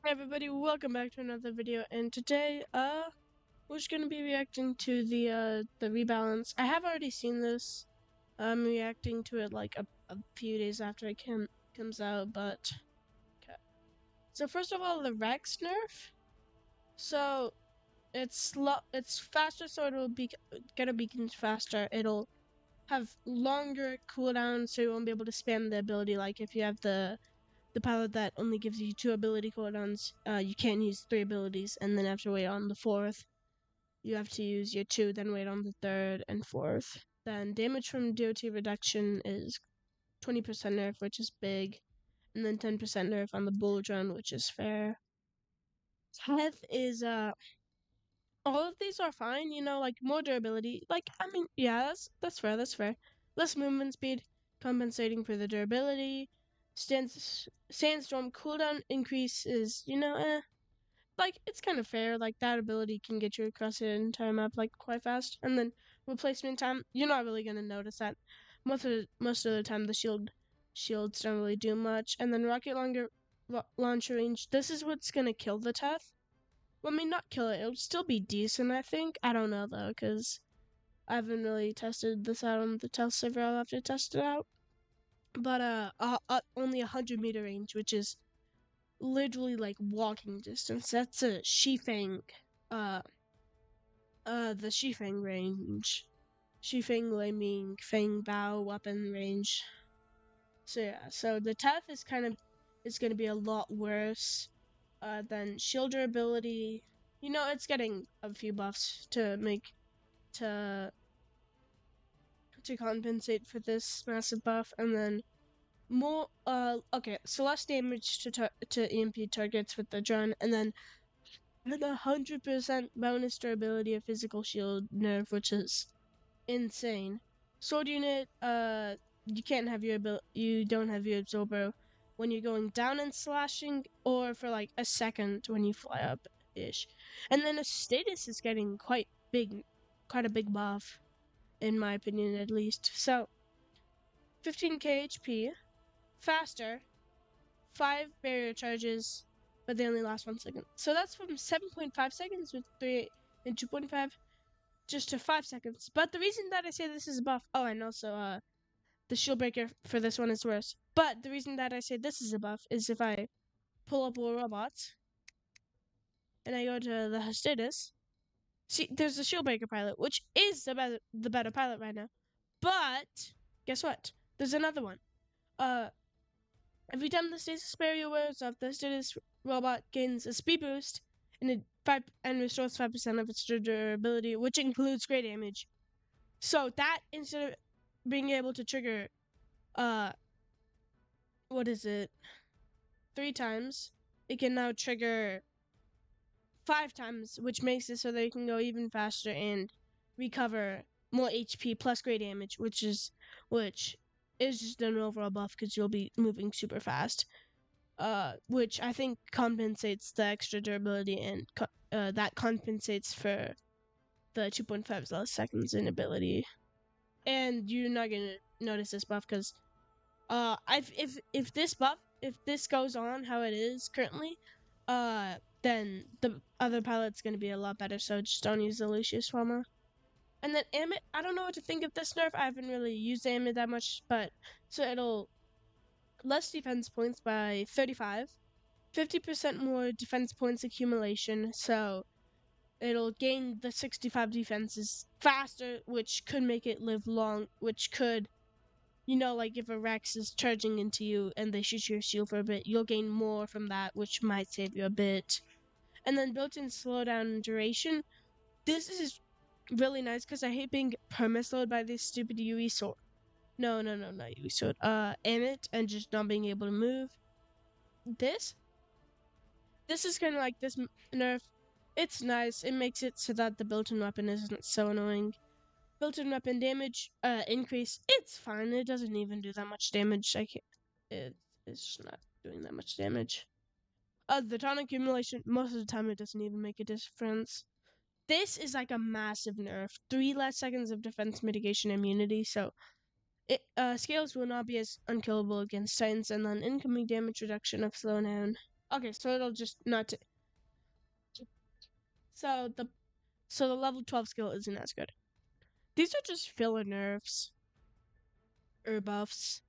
Hey everybody, welcome back to another video, and today, we're just gonna be reacting to the rebalance. I have already seen this. I'm reacting to it like a few days after it comes out, but okay. So first of all, the Rex nerf. So it's faster, so it'll be get a beacon faster. It'll have longer cooldown, so you won't be able to spam the ability. Like if you have the pilot that only gives you 2 ability cooldowns, you can't use 3 abilities and then have to wait on the 4th. You have to use your 2, then wait on the 3rd and 4th. Then damage from DOT reduction is 20% nerf, which is big, and then 10% nerf on the bullet drone, which is fair. Health is all of these are fine, like more durability. Like I mean, yeah, that's fair. Less movement speed, compensating for the durability. Sandstorm cooldown increase is, like it's kind of fair. Like that ability can get you across the entire map like quite fast. And then replacement time, you're not really gonna notice that. Most of the time, the shields don't really do much. And then rocket launcher range. This is what's gonna kill the Teth. Well, I mean, not kill it. It'll still be decent, I think. I don't know though, because I haven't really tested this out on the test server. I'll have to test it out. But only 100-meter range, which is literally like walking distance. That's a Shifang, uh, the Shifang range. Shifang meaning Fang Bao weapon range. So yeah, so the Teth is gonna be a lot worse, than shield durability. It's getting a few buffs to compensate for this massive buff, and then more okay, so less damage to EMP targets with the drone, and then 100% bonus durability of physical shield nerf, which is insane. Sword unit, you don't have your absorber when you're going down and slashing, or for like a second when you fly up ish. And then a status is getting quite a big buff, in my opinion at least. So 15k HP, faster, 5 barrier charges, but they only last 1 second. So that's from 7.5 seconds with 3 and 2.5 just to 5 seconds. But the reason that I say this is a buff, oh, and also the shield breaker for this one is worse. But the reason that I say this is a buff is if I pull up War Robots and I go to the status, see, there's the shield breaker pilot, which is the better pilot right now. But guess what? There's another one. Every time the stasis barrier wears off, the status robot gains a speed boost and restores 5% of its durability, which includes great damage. So that, instead of being able to trigger, what is it, 3 times, it can now trigger 5 times, which makes it so that it can go even faster and recover more HP plus great damage, which is just an overall buff because you'll be moving super fast. Which I think compensates the extra durability, and that compensates for the 2.5 less seconds in ability. And you're not gonna notice this buff because if this goes on how it is currently, then the other pilot's gonna be a lot better. So just don't use the Lucius Farmer. And then Amit, I don't know what to think of this nerf. I haven't really used Amit that much, but so it'll less defense points by 35, 50% more defense points accumulation. So it'll gain the 65 defenses faster, which could make it live long, which could, like if a Rex is charging into you and they shoot your shield for a bit, you'll gain more from that, which might save you a bit. And then built-in slowdown and duration. This is really nice because I hate being perma-slowed by this stupid UE sword. No, not UE sword. Amit, and just not being able to move. This is kind of like this nerf. It's nice. It makes it so that the built-in weapon isn't so annoying. Built-in weapon damage increase. It's fine. It doesn't even do that much damage. It's just not doing that much damage. The taunt accumulation, most of the time it doesn't even make a difference. This is like a massive nerf. 3 less seconds of defense mitigation immunity, so scales will not be as unkillable against Titans, and then incoming damage reduction of slowdown. Okay, so it'll just not. So the level 12 skill isn't as good. These are just filler nerfs or buffs.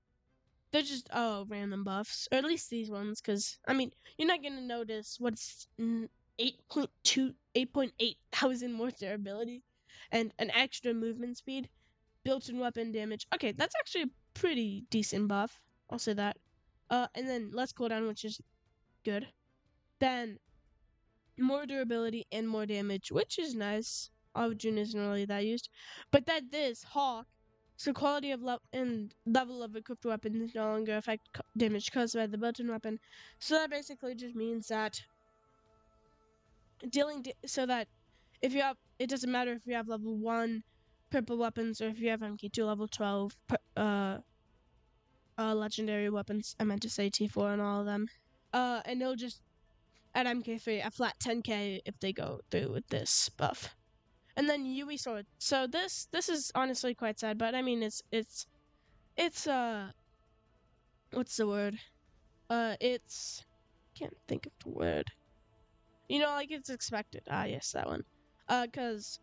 They're just random buffs, or at least these ones, because I mean you're not gonna notice what's 8.8 thousand more durability, and an extra movement speed, built-in weapon damage. Okay, that's actually a pretty decent buff. I'll say that. And then less cooldown, which is good. Then more durability and more damage, which is nice. Aujun isn't really that used, but that this Hawk, so quality of and level of equipped weapons no longer affect damage caused by the built-in weapon. So that basically just means that so that if you have, it doesn't matter if you have level 1 purple weapons or if you have MK2 level 12 legendary weapons. I meant to say T4 on all of them. And it'll just at MK3 a flat 10k if they go through with this buff. And then Yui sword. So this is honestly quite sad, but I mean it's what's the word? It's can't think of the word. You know, like it's expected. Ah, yes, that one. Cause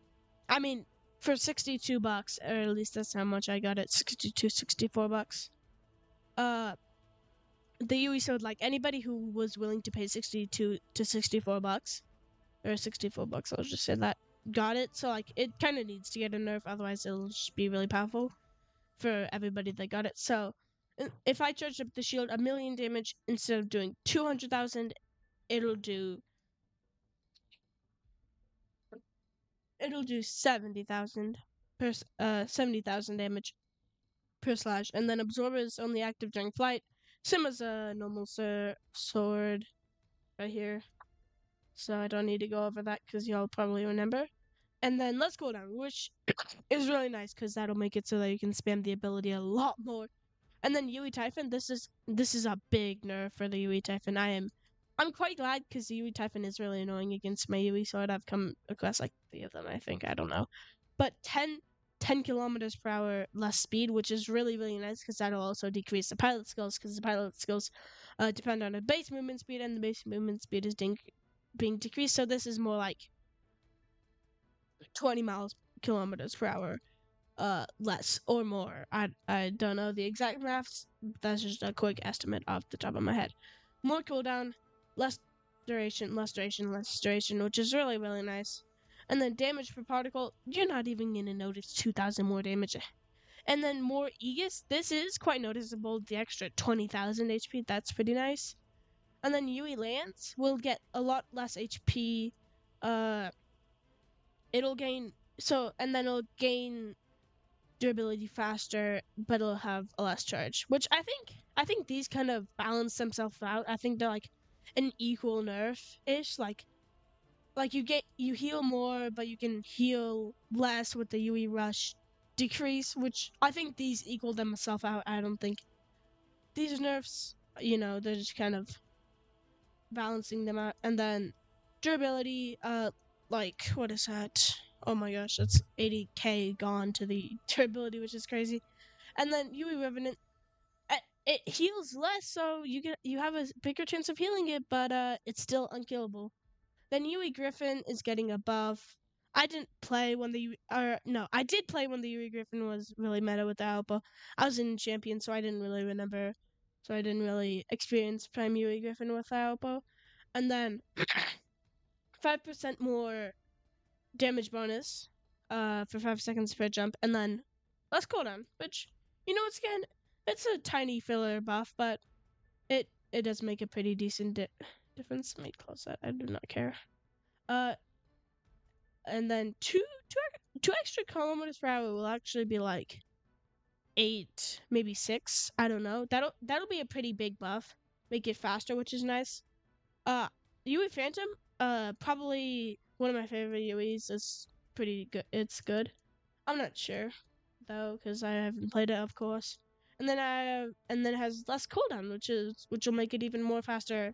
I mean for $62, or at least that's how much I got it, $64. Uh, the Yui sword, like anybody who was willing to pay 62 to $64, or $64, I'll just say that, got it. So like it kind of needs to get a nerf, otherwise it'll just be really powerful for everybody that got it. So if I charge up the shield 1,000,000 damage instead of doing 200,000, it'll do 70,000 per 70,000 damage per slash, and then absorber is only active during flight, same as a normal sword right here. So I don't need to go over that because y'all probably remember. And then let's go down, which is really nice because that'll make it so that you can spam the ability a lot more. And then Yui Typhon, this is a big nerf for the Yui Typhon. I'm quite glad because the Yui Typhon is really annoying against my Yui sword. I've come across like 3 of them, I think. I don't know. But 10 kilometers per hour less speed, which is really, really nice because that'll also decrease the pilot skills because the pilot skills depend on the base movement speed, and the base movement speed is being decreased. So this is more like 20 kilometers per hour less or more. I don't know the exact maths. That's just a quick estimate off the top of my head. More cooldown, less duration, which is really, really nice. And then damage per particle, you're not even gonna notice 2,000 more damage. And then more Aegis, this is quite noticeable. The extra 20,000 HP, that's pretty nice. And then Yui Lance will get a lot less HP. Uh, it'll gain and then it'll gain durability faster, but it'll have a less charge. Which I think these kind of balance themselves out. I think they're like an equal nerf ish. Like you heal more, but you can heal less with the UE rush decrease, which I think these equal themselves out. I don't think these nerfs, they're just kind of balancing them out. And then durability, like what is that? Oh my gosh, that's 80k gone to the durability, which is crazy. And then UE Revenant, it heals less, so you have a bigger chance of healing it, but it's still unkillable. Then UE Griffin is getting a buff. I didn't play when I did play when the UE Griffin was really meta with the Alpha. I was in Champion, so I didn't really remember. So I didn't really experience Prime UE Griffin with the Alpha. And then 5% more damage bonus for 5 seconds per jump, and then less cooldown, which, it's a tiny filler buff, but it does make a pretty decent difference. Let me close that. I do not care. And then two extra kilometers per hour will actually be like 8, maybe 6. I don't know. That'll be a pretty big buff. Make it faster, which is nice. UE Phantom, probably one of my favorite UEs. Is pretty good. It's good. I'm not sure though, because I haven't played it, of course. And then it has less cooldown, which will make it even more faster,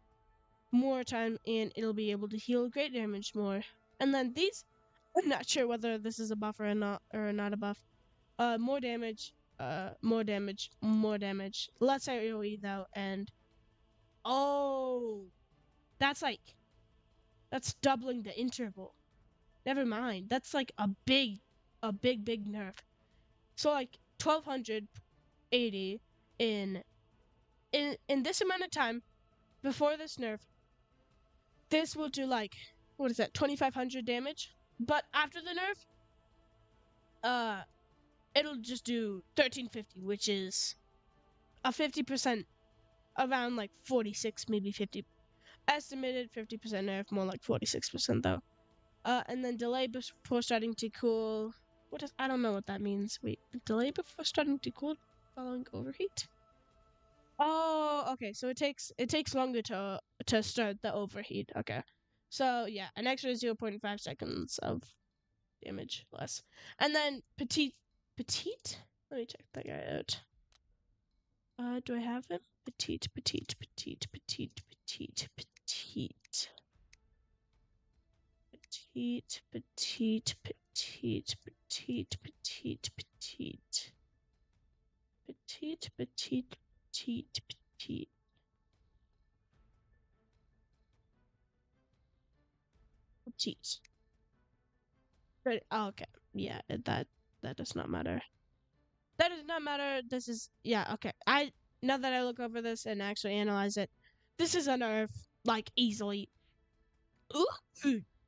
more time, and it'll be able to heal great damage more. And then these, I'm not sure whether this is a buff or not a buff. More damage, more damage. Less AoE though, and oh, that's doubling the interval. Never mind. That's like a big nerf. So like 1280 in this amount of time before this nerf, this will do like, what is that, 2500 damage? But after the nerf, it'll just do 1350, which is a 50%, around like 46, maybe 50. Estimated 50% nerf, more like 46% though. And then delay before starting to cool. I don't know what that means. Wait, delay before starting to cool following overheat? Oh, okay. So it takes longer to start the overheat. Okay. So yeah, an extra 0.5 seconds of damage less. And then petite. Let me check that guy out. Do I have him? Petite. Petite. Petite. Petite. Petite. Petite. Petite. Petite. Petite. Petite. Petite. Petite. Petite. Petite. Oh, okay. Yeah, that does not matter. That does not matter. This is, yeah, okay. Now that I look over this and actually analyze it, this is a nerf, like, easily. Ooh,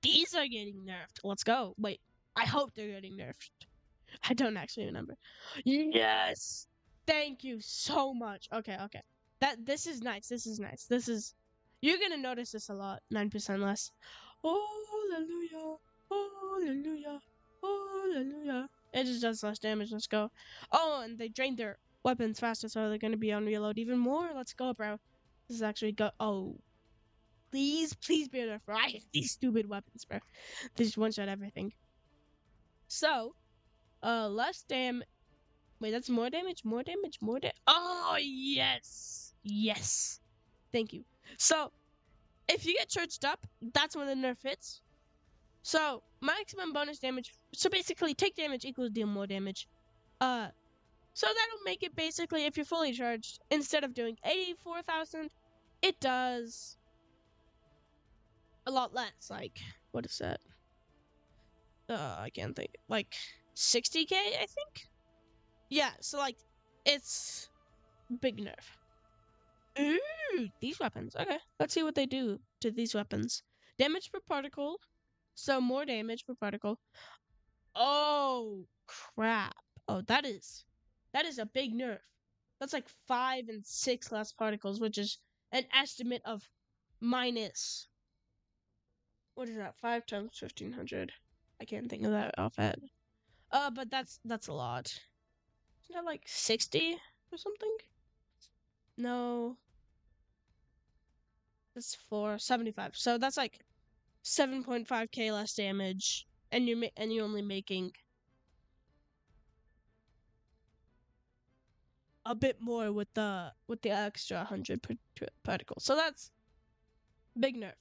these are getting nerfed. Let's go. Wait, I hope they're getting nerfed. I don't actually remember. Yes! Thank you so much. Okay. This is nice. You're gonna notice this a lot. 9% less. Hallelujah. Hallelujah. Hallelujah. It just does less damage. Let's go. Oh, and they drained their weapons faster, so they're gonna be on reload even more. Let's go, bro. This is actually go. Oh, please be enough. I hate these stupid weapons, bro. They just one-shot everything. So, less damage. Wait, that's more damage? Oh, yes. Thank you. So, if you get charged up, that's when the nerf hits. So, maximum bonus damage. So basically, take damage equals deal more damage. So that'll make it basically, if you're fully charged, instead of doing 84,000, it does a lot less. Like, what is that? I can't think. Like, 60k, I think? Yeah, so like, it's big nerf. Ooh, these weapons. Okay, let's see what they do to these weapons. Damage per particle. So more damage per particle. Oh, crap. Oh, that is a big nerf. That's like 5 and 6 less particles, which is an estimate of minus. What is that? 5 times 1500. I can't think of that offhand. But that's a lot. Isn't that like 60 or something? No. That's 475. So that's like 7.5k less damage, and you're only making a bit more with the extra 100 particles. So that's big nerf.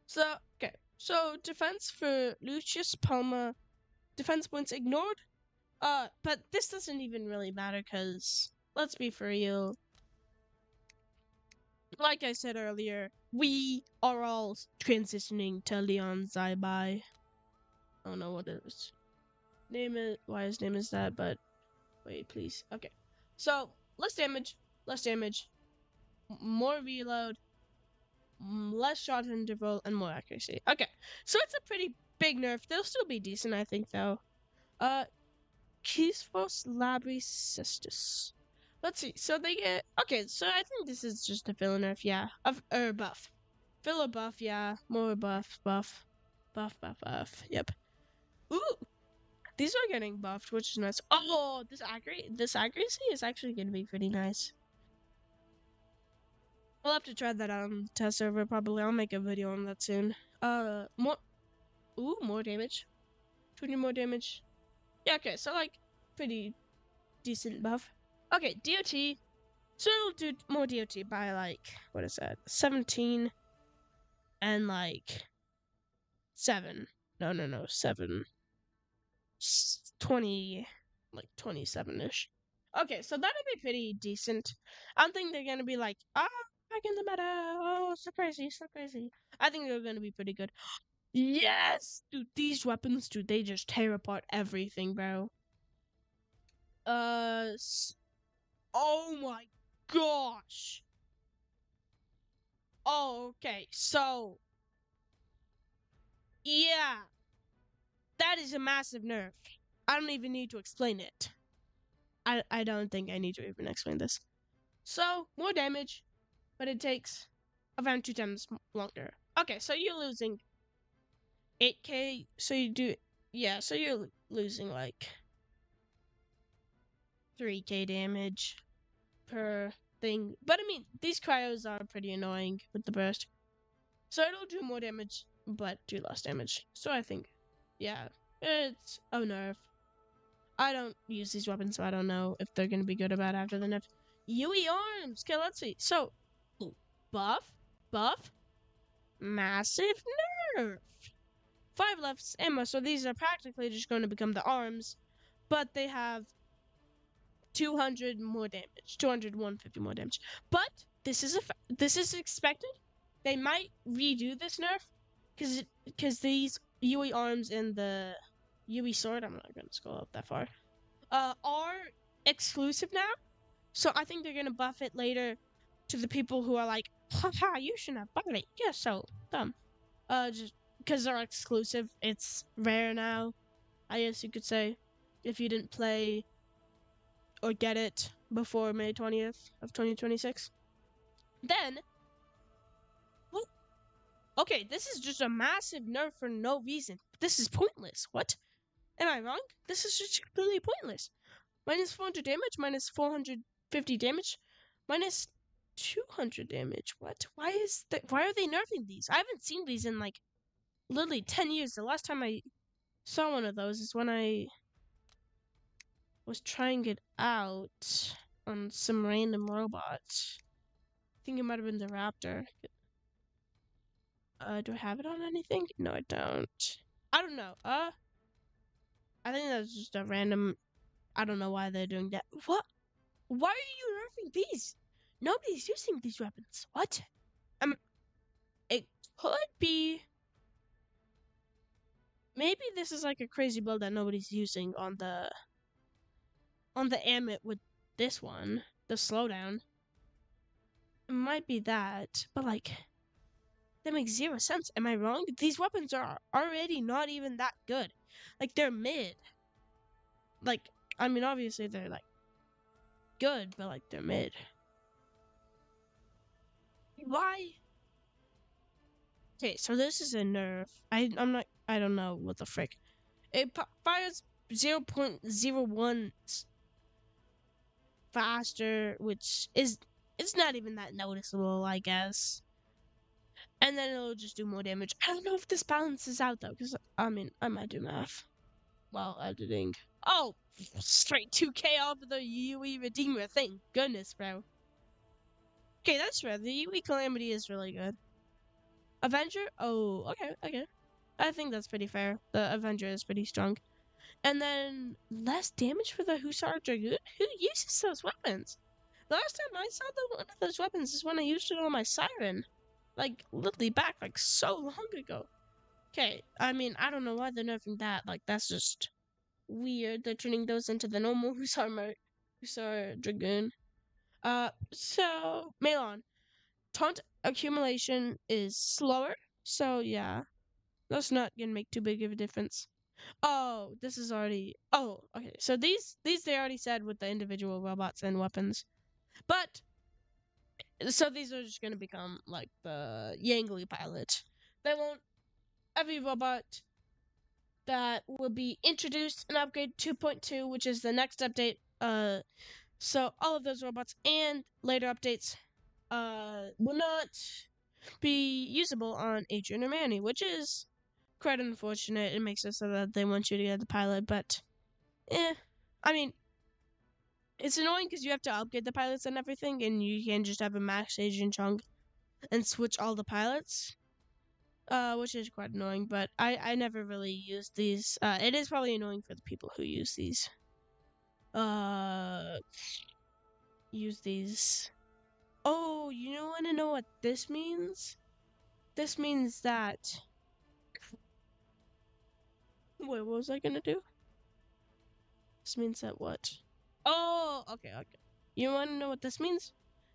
So okay. So defense for Lucius Palma, defense points ignored. But this doesn't even really matter because let's be for real. Like I said earlier, we are all transitioning to Leon Zybai. I don't know what his name is, why his name is that, but wait, please. Okay. So, less damage, more reload, less shot interval, and more accuracy. Okay. So it's a pretty big nerf. They'll still be decent, I think, though. Kisphos Labricestus. Let's see. So they get, okay, so I think this is just a filler nerf, yeah. Buff. Filler buff, yeah. More buff. Yep. Ooh, these are getting buffed, which is nice. Oh, this accuracy is actually gonna be pretty nice. I'll have to try that out on test server probably. I'll make a video on that soon. More damage. 20 more damage. Yeah, okay, so like pretty decent buff. Okay, DOT. So it'll do more DOT by like, what is that? 17 and like 7. No, 7. 20, like 27-ish. Okay, so that'll be pretty decent. I don't think they're gonna be like, I back in the meta. Oh, so crazy, so crazy. I think they're gonna be pretty good. Yes, dude, these weapons, dude, they just tear apart everything, bro. Oh my gosh. Oh, okay, so yeah, that is a massive nerf. I don't even need to explain it. I don't think I need to even explain this. So, more damage, but it takes around 2 times longer. Okay, so you're losing 8k, so you do, yeah, so you're losing like 3k damage per thing. But I mean, these cryos are pretty annoying with the burst. So it'll do more damage, but do less damage. So I think, yeah, it's a nerf. I don't use these weapons, so I don't know if they're going to be good or bad after the nerf. UE arms! Okay, let's see. So, buff, buff, massive nerf. 5 left ammo, so these are practically just going to become the arms, but they have 200 more damage, 200, 150 more damage. But this is expected. They might redo this nerf because these UE arms and the UE sword, I'm not going to scroll up that far, are exclusive now. So I think they're going to buff it later to the people who are like, haha, you shouldn't have bought it. You're so dumb. Just because they're exclusive, it's rare now, I guess you could say, if you didn't play or get it before May 20th of 2026. Then, what? Okay, this is just a massive nerf for no reason. This is pointless. What? Am I wrong? This is just completely pointless. Minus 400 damage, minus 450 damage, minus 200 damage. What? Why are they nerfing these? I haven't seen these in like literally 10 years. The last time I saw one of those is when I was trying it out on some random robot. I think it might have been the Raptor. Do I have it on anything? No, I don't. I don't know. I think that's just a random. I don't know why they're doing that. What? Why are you nerfing these? Nobody's using these weapons. What? It could be. Maybe this is like a crazy build that nobody's using on the Amit with this one, the slowdown. It might be that, but like that makes zero sense. Am I wrong? These weapons are already not even that good. Like they're mid. Like I mean, obviously they're like good, but like they're mid. Why? Okay, so this is a nerf. I'm not. I don't know what the frick. It fires 0.01 faster, which is it's not even that noticeable, I guess. And then it'll just do more damage. I don't know if this balances out though, because I mean I might do math while editing. Oh, straight 2k off of the UE Redeemer. Thank goodness, bro. Okay, that's fair. The UE Calamity is really good. Avenger? Oh, okay, okay. I think that's pretty fair. The Avenger is pretty strong. And then less damage for the Hussar Dragoon? Who uses those weapons? The last time I saw one of those weapons is when I used it on my Siren. Like, literally back, like, so long ago. Okay, I mean, I don't know why they're nerfing that. Like, that's just weird. They're turning those into the normal Hussar Dragoon. So, Melon. Taunt accumulation is slower. So, yeah. That's not gonna make too big of a difference. Oh, this is already. Oh, okay. So these they already said with the individual robots and weapons, but so these are just gonna become like the Yangly pilot. They won't. Every robot that will be introduced in upgrade 2.2, which is the next update. So all of those robots and later updates, will not be usable on Adrian or Manny, which is quite unfortunate. It makes it so that they want you to get the pilot, but I mean, it's annoying because you have to upgrade the pilots and everything, and you can just have a max Asian chunk and switch all the pilots, which is quite annoying. But I never really used these. It is probably annoying for the people who use these. Use these. Oh, you want to know what this means? This means that... Wait, what was I gonna do? This means that what? Oh, okay. You want to know what this means?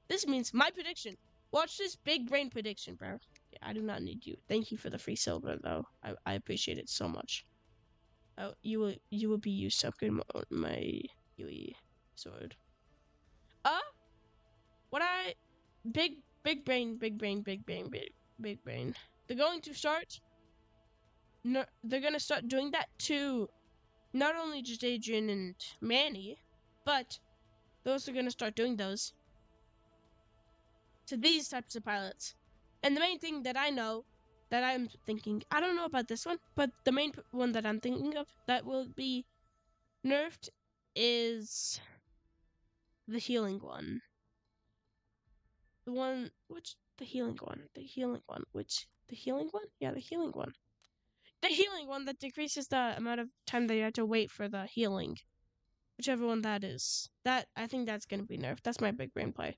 This means my prediction. Watch this big brain prediction, bro. Yeah, I do not need you. Thank you for the free silver, though. I appreciate it so much. Oh, you will be used to upgrade my UE sword. What I big brain, big brain, big brain, big brain. They're going to start. No, they're gonna start doing that to not only just Adrian and Manny, but those are gonna start doing those to these types of pilots. And the main thing that I know that I'm thinking, I don't know about this one, but the main one that I'm thinking of that will be nerfed is the healing one. The one, which, the healing one, which, the healing one? Yeah, the healing one. The healing one that decreases the amount of time that you have to wait for the healing. Whichever one that is. I think that's gonna be nerfed. That's my big brain play.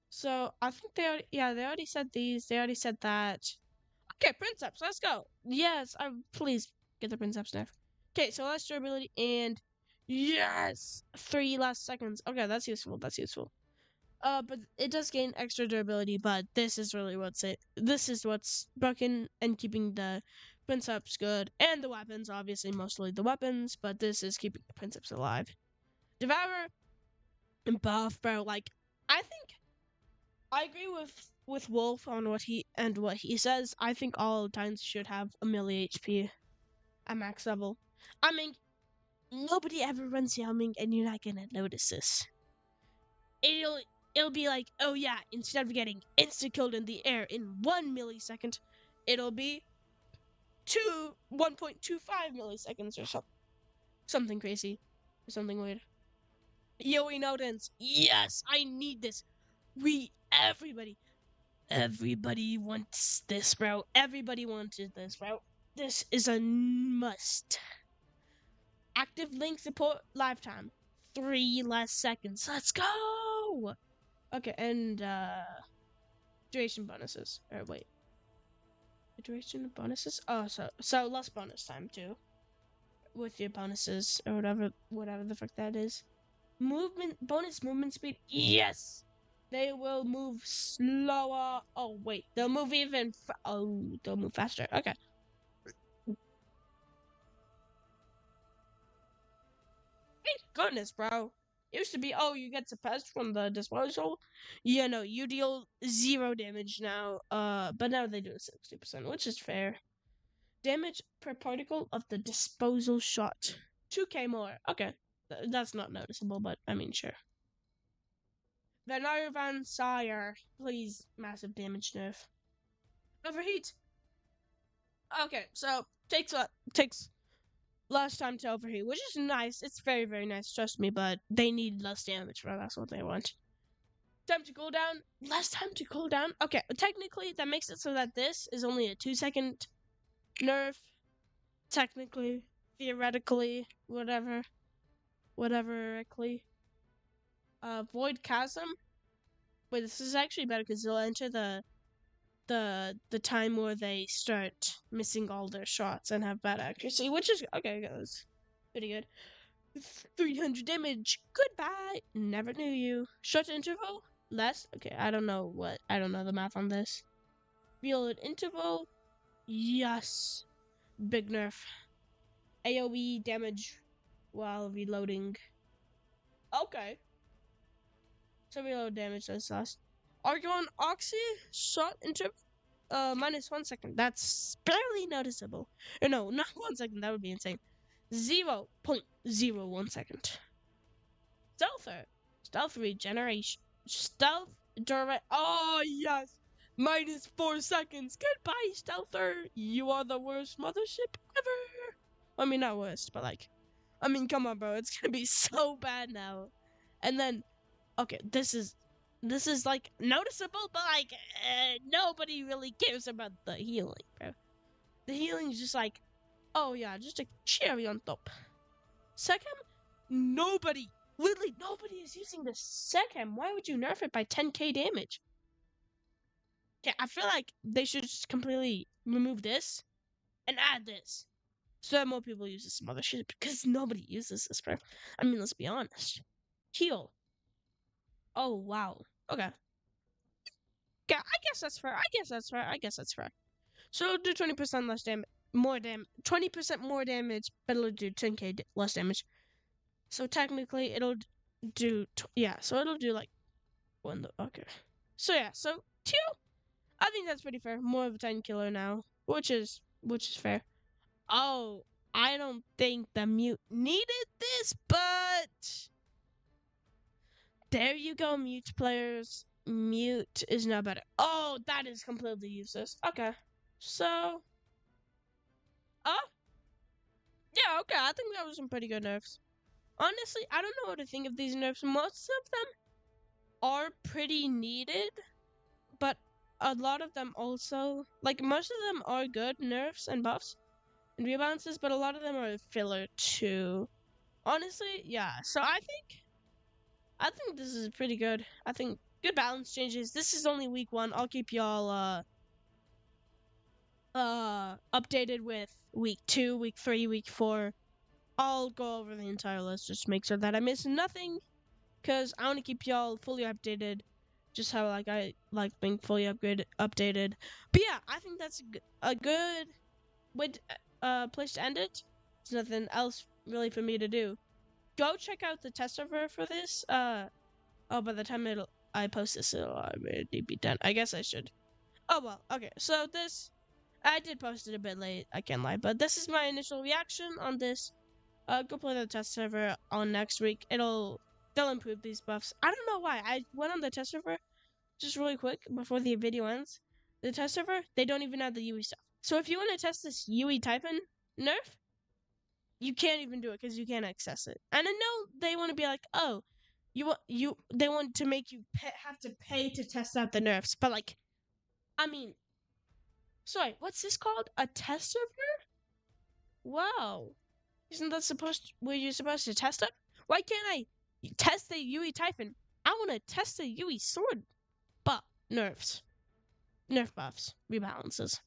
So, I think they already said these. They already said that. Okay, Princeps, let's go. Yes, please get the Princeps nerf. Okay, so less durability and yes, 3 less seconds. Okay, that's useful. But it does gain extra durability, but this is really this is what's broken and keeping the Princeps good. And the weapons, obviously, mostly the weapons, but this is keeping the Princeps alive. Devour and buff, bro. Like, I think I agree with Wolf on what he says. I think all Titans should have a milli HP at max level. I mean, nobody ever runs Yao Ming, and you're not gonna notice this. It'll be like, oh yeah, instead of getting insta killed in the air in 1 millisecond, it'll be 1.25 milliseconds or something crazy or something weird. Yoi Nodens, yes, I need this. Everybody wants this, bro. Everybody wanted this, bro. This is a must. Active link support lifetime, 3 less seconds. Let's go. Okay, and duration bonuses. Or wait, the duration of bonuses. Oh, so less bonus time too, with your bonuses or whatever the fuck that is. Bonus movement speed. Yes, they will move slower. Oh wait, they'll move they'll move faster. Okay. Thank goodness, bro. It used to be, oh, you get suppressed from the disposal. Yeah, no, you deal 0 damage now. But now they do 60%, which is fair. Damage per particle of the disposal shot. 2k more. Okay. That's not noticeable, but I mean, sure. Van Sire. Please, massive damage nerf. Overheat. Okay, so takes less time to overheat, which is nice. It's very, very nice, trust me, but they need less damage, bro. That's what they want. Time to cool down. Less time to cool down. Okay, technically, that makes it so that this is only a 2-second nerf. Technically, theoretically, whatever. Void Chasm. Wait, this is actually better because they'll enter the time where they start missing all their shots and have bad accuracy, which is okay. That's pretty good. 300 damage. Goodbye. Never knew you. Short interval. Less. Okay, I don't know the math on this. Reload interval. Yes. Big nerf. AoE damage while reloading. Okay. So reload damage is less. Argon Oxy shot interval. Minus 1 second. That's barely noticeable. Or no, not 1 second. That would be insane. 0.01 second. Stealth regeneration. Stealth durability. Oh, yes. Minus 4 seconds. Goodbye, Stealther. You are the worst mothership ever. I mean, not worst, but like, I mean, come on, bro. It's gonna be so bad now. And then, okay, this is like noticeable, but like nobody really cares about the healing, bro. The healing is just like, oh yeah, just a cherry on top. Second, literally nobody is using the Sechem. Why would you nerf it by 10k damage? Yeah, I feel like they should just completely remove this and add this, so that more people use some other shit, because nobody uses this, bro. I mean, let's be honest. Heal. Oh wow. Okay. Yeah, I guess that's fair. I guess that's fair. So it'll do 20% less damage, 20% more damage, but it'll do 10k less damage. So technically, it'll do yeah. So it'll do like one. Okay. So yeah. So two. I think that's pretty fair. More of a 10 killer now, which is fair. Oh, I don't think the mute needed this, but there you go, mute players. Mute is now better. Oh, that is completely useless. Okay. So, oh, yeah, okay. I think that was some pretty good nerfs. Honestly, I don't know what to think of these nerfs. Most of them are pretty needed, but a lot of them also, like, most of them are good nerfs and buffs and rebalances, but a lot of them are filler too. Honestly, yeah. So I think this is pretty good. I think good balance changes. This is only week 1. I'll keep y'all updated with week 2, week 3, week 4. I'll go over the entire list just to make sure that I miss nothing, cuz I want to keep y'all fully updated, just how like I like being fully updated. But yeah, I think that's a good place to end it. There's nothing else really for me to do. Go check out the test server for this. Oh, by the time I post this, it'll already be done. I guess I should. Oh well, okay. So this, I did post it a bit late. I can't lie, but this is my initial reaction on this. Go play the test server on next week. They'll improve these buffs. I don't know why. I went on the test server just really quick before the video ends. The test server, they don't even have the UE stuff. So if you want to test this UE Typhon nerf, you can't even do it because you can't access it. And I know they want to be like, oh, they want to make you have to pay to test out the nerfs, but like, I mean, sorry, what's this called? A test server? Wow, isn't that where you're supposed to test it? Why can't I test the UE Typhon? I want to test the UE sword, but nerfs, nerf buffs, rebalances.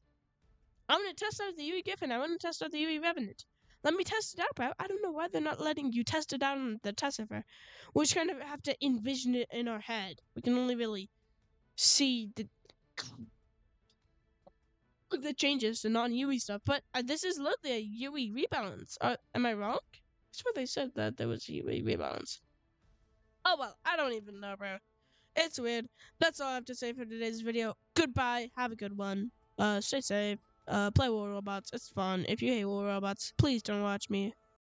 I want to test out the UE Giffen. I want to test out the UE Revenant. Let me test it out, bro. I don't know why they're not letting you test it out on the test server. We just kind of have to envision it in our head. We can only really see the changes to non-UE stuff. But this is literally a UE rebalance. Am I wrong? That's what they said, that there was a UE rebalance. Oh well, I don't even know, bro. It's weird. That's all I have to say for today's video. Goodbye. Have a good one. Stay safe. Play War Robots. It's fun. If you hate War Robots, please don't watch me.